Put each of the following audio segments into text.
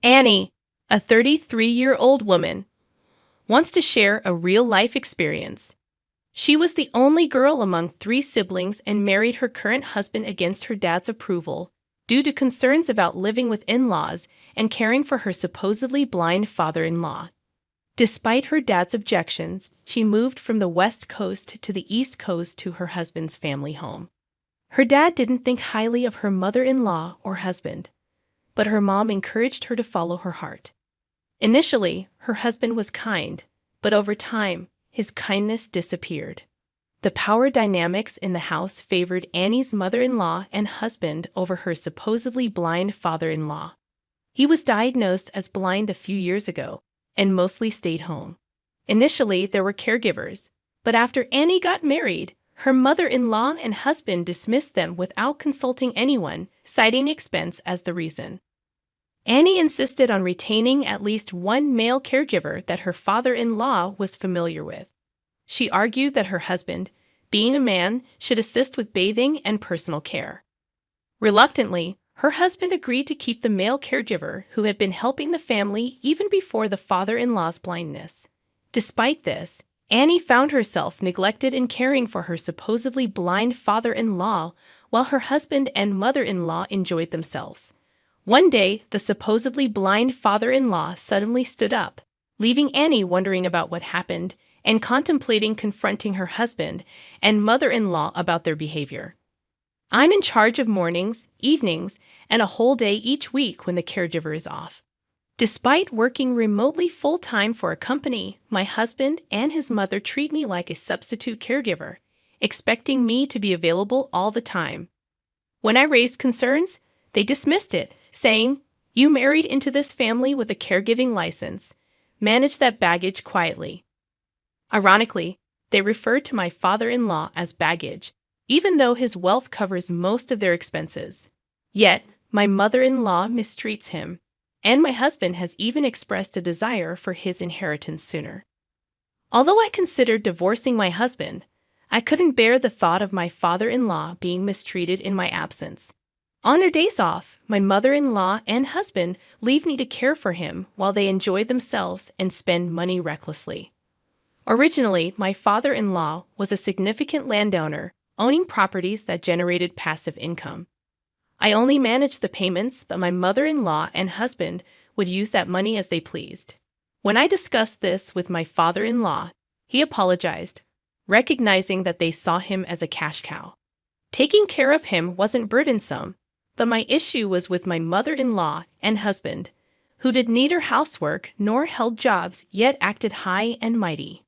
Annie, a 33-year-old woman, wants to share a real-life experience. She was the only girl among 3 siblings and married her current husband against her dad's approval due to concerns about living with in-laws and caring for her supposedly blind father-in-law. Despite her dad's objections, she moved from the West Coast to the East Coast to her husband's family home. Her dad didn't think highly of her mother-in-law or husband, but her mom encouraged her to follow her heart. Initially, her husband was kind, but over time, his kindness disappeared. The power dynamics in the house favored Annie's mother-in-law and husband over her supposedly blind father-in-law. He was diagnosed as blind a few years ago and mostly stayed home. Initially, there were caregivers, but after Annie got married, her mother-in-law and husband dismissed them without consulting anyone, citing expense as the reason. Annie insisted on retaining at least one male caregiver that her father-in-law was familiar with. She argued that her husband, being a man, should assist with bathing and personal care. Reluctantly, her husband agreed to keep the male caregiver who had been helping the family even before the father-in-law's blindness. Despite this, Annie found herself neglected in caring for her supposedly blind father-in-law while her husband and mother-in-law enjoyed themselves. One day, the supposedly blind father-in-law suddenly stood up, leaving Annie wondering about what happened and contemplating confronting her husband and mother-in-law about their behavior. I'm in charge of mornings, evenings, and a whole day each week when the caregiver is off. Despite working remotely full-time for a company, my husband and his mother treat me like a substitute caregiver, expecting me to be available all the time. When I raised concerns, they dismissed it, saying, "You married into this family with a caregiving license. Manage that baggage quietly." Ironically, they referred to my father-in-law as baggage, even though his wealth covers most of their expenses. Yet, my mother-in-law mistreats him, and my husband has even expressed a desire for his inheritance sooner. Although I considered divorcing my husband, I couldn't bear the thought of my father-in-law being mistreated in my absence. On their days off, my mother-in-law and husband leave me to care for him while they enjoy themselves and spend money recklessly. Originally, my father-in-law was a significant landowner, owning properties that generated passive income. I only managed the payments, but my mother-in-law and husband would use that money as they pleased. When I discussed this with my father-in-law, he apologized, recognizing that they saw him as a cash cow. Taking care of him wasn't burdensome, but my issue was with my mother-in-law and husband, who did neither housework nor held jobs yet acted high and mighty.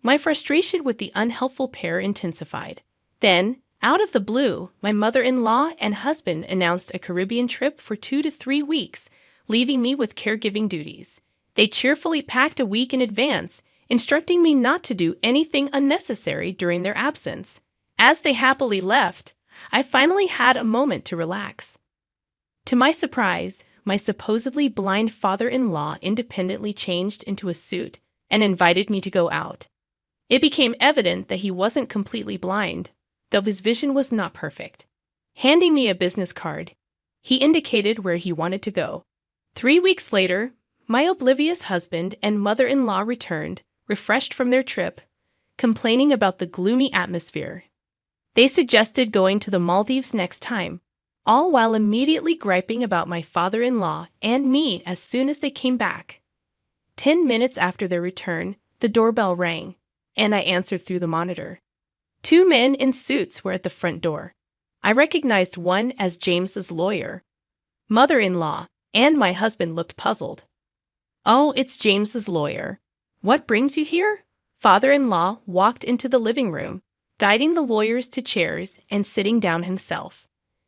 My frustration with the unhelpful pair intensified. Then, out of the blue, my mother-in-law and husband announced a Caribbean trip for 2 to 3 weeks, leaving me with caregiving duties. They cheerfully packed a week in advance, instructing me not to do anything unnecessary during their absence. As they happily left, I finally had a moment to relax. To my surprise, my supposedly blind father-in-law independently changed into a suit and invited me to go out. It became evident that he wasn't completely blind, though his vision was not perfect. Handing me a business card, he indicated where he wanted to go. 3 weeks later, my oblivious husband and mother-in-law returned, refreshed from their trip, complaining about the gloomy atmosphere. They suggested going to the Maldives next time, all while immediately griping about my father-in-law and me as soon as they came back. 10 minutes after their return, the doorbell rang, and I answered through the monitor. 2 men in suits were at the front door. I recognized one as James's lawyer. Mother-in-law and my husband looked puzzled. "Oh, it's James's lawyer. What brings you here?" Father-in-law walked into the living room, guiding the lawyers to chairs and sitting down himself.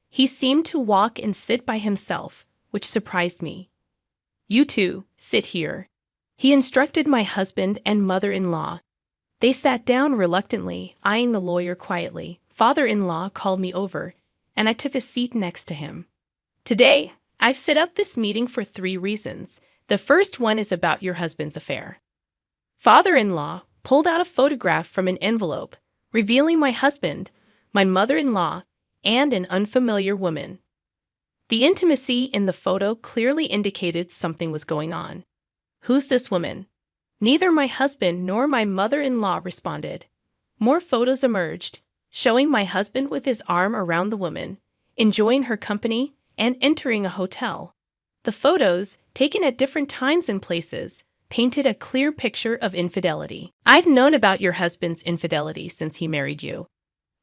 He seemed to walk and sit by himself, which surprised me. "You two, sit here," he instructed my husband and mother-in-law. They sat down reluctantly, eyeing the lawyer quietly. Father-in-law called me over, and I took a seat next to him. "Today, I've set up this meeting for 3 reasons. The first one is about your husband's affair." Father-in-law pulled out a photograph from an envelope, revealing my husband, my mother-in-law, and an unfamiliar woman. The intimacy in the photo clearly indicated something was going on. Who's this woman? Neither my husband nor my mother-in-law responded. More photos emerged, showing my husband with his arm around the woman, enjoying her company, and entering a hotel. The photos, taken at different times and places, painted a clear picture of infidelity. I've known about your husband's infidelity since he married you.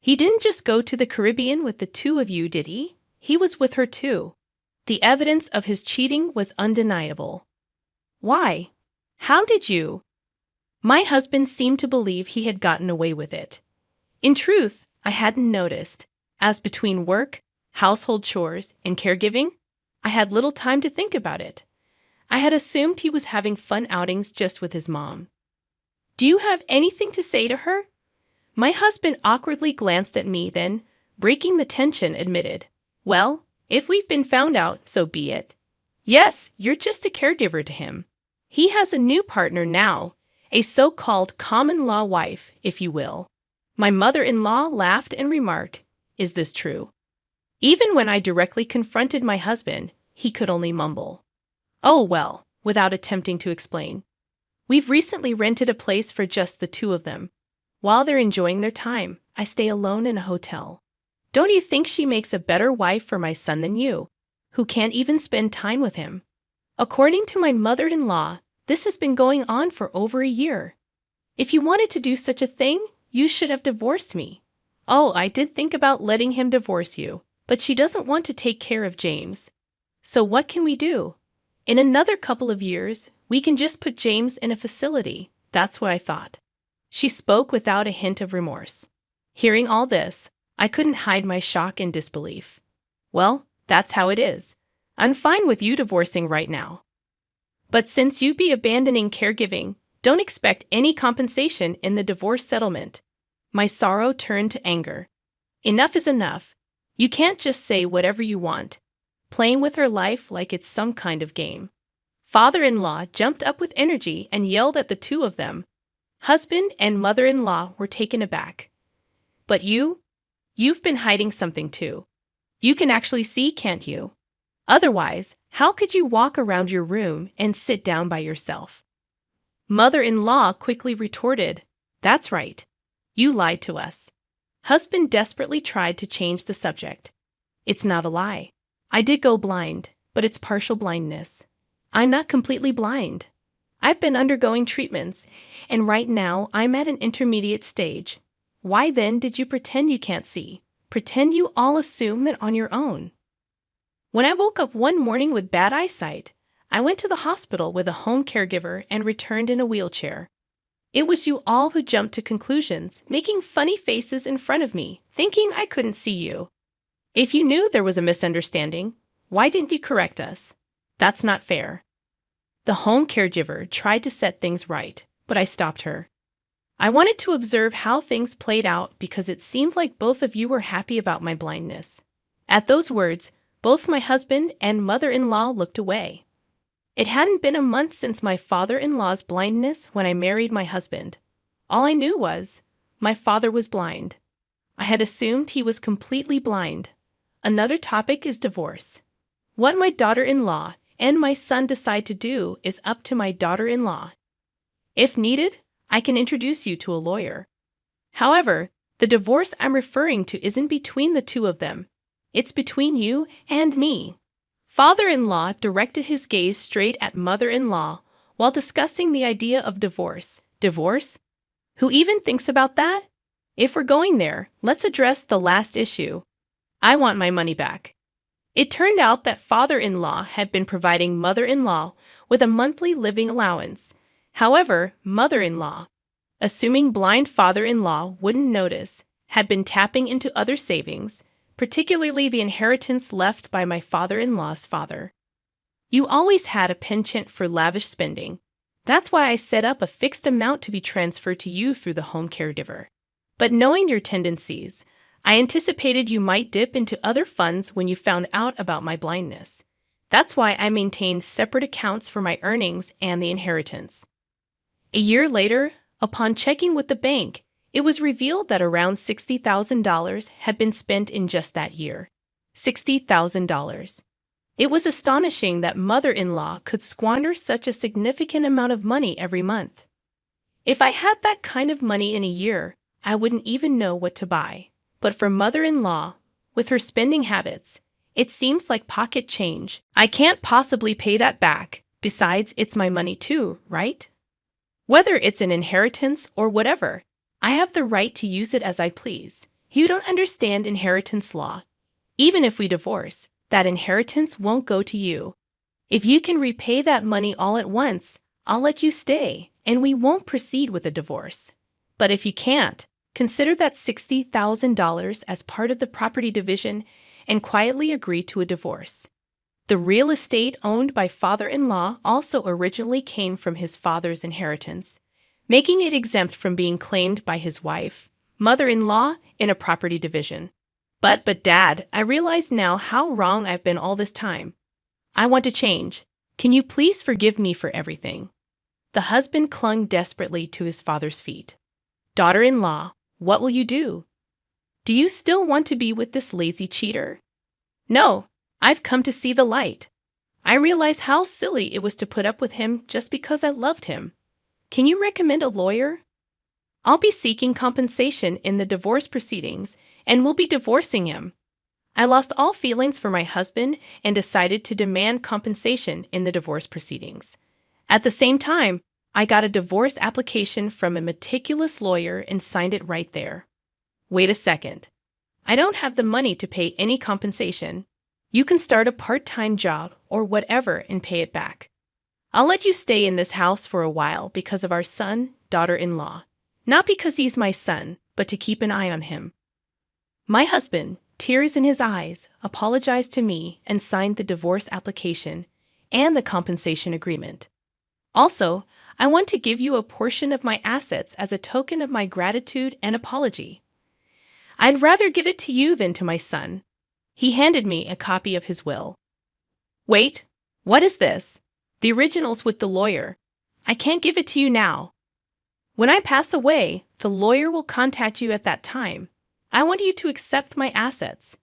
He didn't just go to the Caribbean with the two of you, did he? He was with her too. The evidence of his cheating was undeniable. Why? How did you? My husband seemed to believe he had gotten away with it. In truth, I hadn't noticed, as between work, household chores, and caregiving, I had little time to think about it. I had assumed he was having fun outings just with his mom. Do you have anything to say to her? My husband awkwardly glanced at me, then, breaking the tension, admitted, well, if we've been found out, so be it. Yes, you're just a caregiver to him. He has a new partner now, a so-called common-law wife, if you will. My mother-in-law laughed and remarked, is this true? Even when I directly confronted my husband, he could only mumble. Oh well, without attempting to explain. We've recently rented a place for just the two of them. While they're enjoying their time, I stay alone in a hotel. Don't you think she makes a better wife for my son than you, who can't even spend time with him? According to my mother-in-law, this has been going on for over a year. If you wanted to do such a thing, you should have divorced me. Oh, I did think about letting him divorce you, but she doesn't want to take care of James. So what can we do? In another couple of years, we can just put James in a facility. That's what I thought. She spoke without a hint of remorse. Hearing all this, I couldn't hide my shock and disbelief. Well, that's how it is. I'm fine with you divorcing right now. But since you be abandoning caregiving, don't expect any compensation in the divorce settlement. My sorrow turned to anger. Enough is enough. You can't just say whatever you want, playing with her life like it's some kind of game. Father-in-law jumped up with energy and yelled at the two of them. Husband and mother-in-law were taken aback. But you've been hiding something too. You can actually see, can't you? Otherwise, how could you walk around your room and sit down by yourself? Mother-in-law quickly retorted, that's right. You lied to us. Husband desperately tried to change the subject. It's not a lie. I did go blind, but it's partial blindness. I'm not completely blind. I've been undergoing treatments, and right now I'm at an intermediate stage. Why then did you pretend you can't see? Pretend you all assume that on your own. When I woke up one morning with bad eyesight, I went to the hospital with a home caregiver and returned in a wheelchair. It was you all who jumped to conclusions, making funny faces in front of me, thinking I couldn't see you. If you knew there was a misunderstanding, why didn't you correct us? That's not fair. The home caregiver tried to set things right, but I stopped her. I wanted to observe how things played out because it seemed like both of you were happy about my blindness. At those words, both my husband and mother-in-law looked away. It hadn't been a month since my father-in-law's blindness when I married my husband. All I knew was, my father was blind. I had assumed he was completely blind. Another topic is divorce. What my daughter-in-law and my son decide to do is up to my daughter-in-law. If needed, I can introduce you to a lawyer. However, the divorce I'm referring to isn't between the two of them. It's between you and me. Father-in-law directed his gaze straight at mother-in-law while discussing the idea of divorce. Divorce? Who even thinks about that? If we're going there, let's address the last issue. I want my money back. It turned out that father-in-law had been providing mother-in-law with a monthly living allowance. However, mother-in-law, assuming blind father-in-law wouldn't notice, had been tapping into other savings, particularly the inheritance left by my father-in-law's father. You always had a penchant for lavish spending. That's why I set up a fixed amount to be transferred to you through the home caregiver. But knowing your tendencies, I anticipated you might dip into other funds when you found out about my blindness. That's why I maintained separate accounts for my earnings and the inheritance. A year later, upon checking with the bank, it was revealed that around $60,000 had been spent in just that year. $60,000. It was astonishing that mother-in-law could squander such a significant amount of money every month. If I had that kind of money in a year, I wouldn't even know what to buy. But for mother-in-law, with her spending habits, it seems like pocket change. I can't possibly pay that back. Besides, it's my money too, right? Whether it's an inheritance or whatever, I have the right to use it as I please. You don't understand inheritance law. Even if we divorce, that inheritance won't go to you. If you can repay that money all at once, I'll let you stay, and we won't proceed with a divorce. But if you can't, consider that $60,000 as part of the property division and quietly agree to a divorce. The real estate owned by father-in-law also originally came from his father's inheritance, making it exempt from being claimed by his wife, mother-in-law, in a property division. But Dad, I realize now how wrong I've been all this time. I want to change. Can you please forgive me for everything? The husband clung desperately to his father's feet. Daughter-in-law, what will you do? Do you still want to be with this lazy cheater? No, I've come to see the light. I realize how silly it was to put up with him just because I loved him. Can you recommend a lawyer? I'll be seeking compensation in the divorce proceedings and will be divorcing him. I lost all feelings for my husband and decided to demand compensation in the divorce proceedings. At the same time, I got a divorce application from a meticulous lawyer and signed it right there. Wait a second. I don't have the money to pay any compensation. You can start a part-time job or whatever and pay it back. I'll let you stay in this house for a while because of our son, daughter-in-law. Not because he's my son, but to keep an eye on him. My husband, tears in his eyes, apologized to me and signed the divorce application and the compensation agreement. Also, I want to give you a portion of my assets as a token of my gratitude and apology. I'd rather give it to you than to my son. He handed me a copy of his will. Wait, what is this? The original's with the lawyer. I can't give it to you now. When I pass away, the lawyer will contact you at that time. I want you to accept my assets.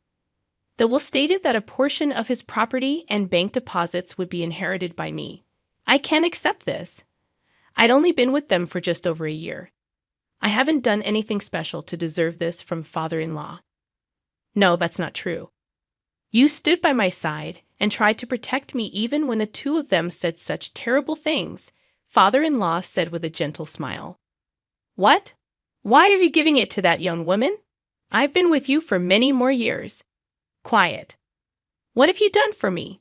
The will stated that a portion of his property and bank deposits would be inherited by me. I can't accept this. I'd only been with them for just over a year. I haven't done anything special to deserve this from father-in-law. No, that's not true. You stood by my side and tried to protect me even when the two of them said such terrible things, father-in-law said with a gentle smile. What? Why are you giving it to that young woman? I've been with you for many more years. Quiet. What have you done for me?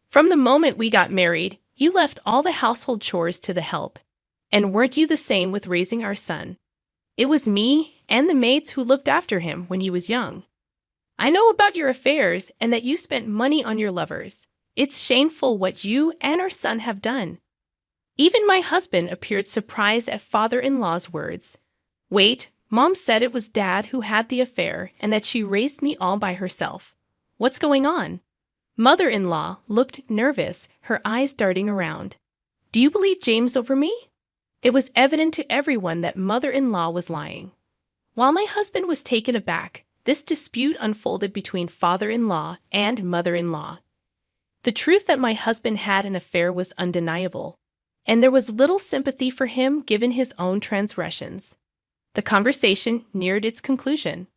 From the moment we got married, you left all the household chores to the help. And weren't you the same with raising our son? It was me and the maids who looked after him when he was young. I know about your affairs and that you spent money on your lovers. It's shameful what you and our son have done. Even my husband appeared surprised at father-in-law's words. Wait, Mom said it was Dad who had the affair and that she raised me all by herself. What's going on? Mother-in-law looked nervous, her eyes darting around. Do you believe James over me? It was evident to everyone that mother-in-law was lying. While my husband was taken aback, this dispute unfolded between father-in-law and mother-in-law. The truth that my husband had an affair was undeniable, and there was little sympathy for him given his own transgressions. The conversation neared its conclusion.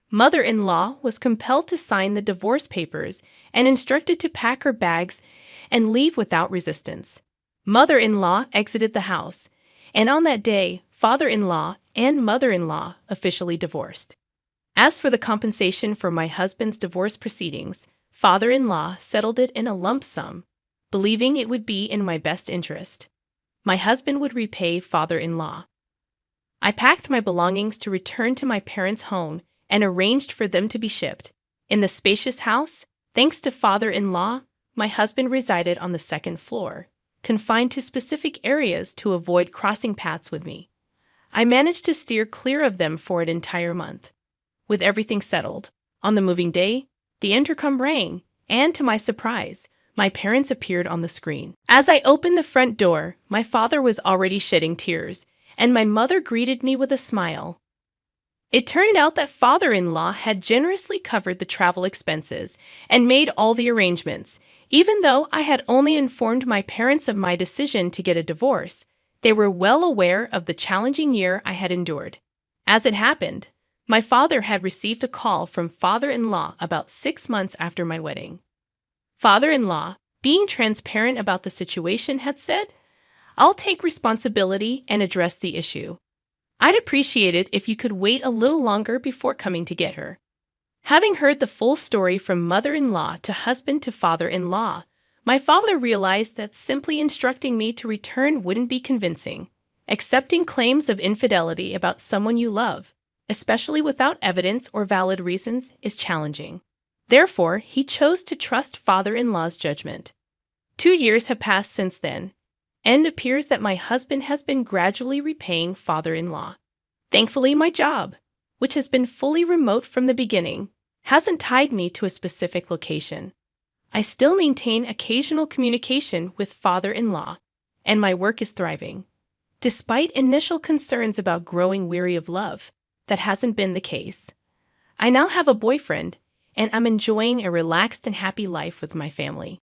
Mother-in-law was compelled to sign the divorce papers and instructed to pack her bags and leave without resistance. Mother-in-law exited the house, and on that day, father-in-law and mother-in-law officially divorced. As for the compensation for my husband's divorce proceedings, father-in-law settled it in a lump sum, believing it would be in my best interest. My husband would repay father-in-law. I packed my belongings to return to my parents' home and arranged for them to be shipped. In the spacious house, thanks to father-in-law, my husband resided on the second floor, confined to specific areas to avoid crossing paths with me. I managed to steer clear of them for an entire month. With everything settled, on the moving day, the intercom rang, and to my surprise, my parents appeared on the screen. As I opened the front door, my father was already shedding tears, and my mother greeted me with a smile. It turned out that father-in-law had generously covered the travel expenses and made all the arrangements, Even though I had only informed my parents of my decision to get a divorce, they were well aware of the challenging year I had endured. As it happened, my father had received a call from father-in-law about 6 months after my wedding. Father-in-law, being transparent about the situation, had said, "I'll take responsibility and address the issue. I'd appreciate it if you could wait a little longer before coming to get her." Having heard the full story from mother-in-law to husband to father-in-law, my father realized that simply instructing me to return wouldn't be convincing. Accepting claims of infidelity about someone you love, especially without evidence or valid reasons, is challenging. Therefore, he chose to trust father-in-law's judgment. 2 years have passed since then, and it appears that my husband has been gradually repaying father-in-law. Thankfully, my job, which has been fully remote from the beginning, hasn't tied me to a specific location. I still maintain occasional communication with father-in-law, and my work is thriving. Despite initial concerns about growing weary of love, that hasn't been the case. I now have a boyfriend, and I'm enjoying a relaxed and happy life with my family.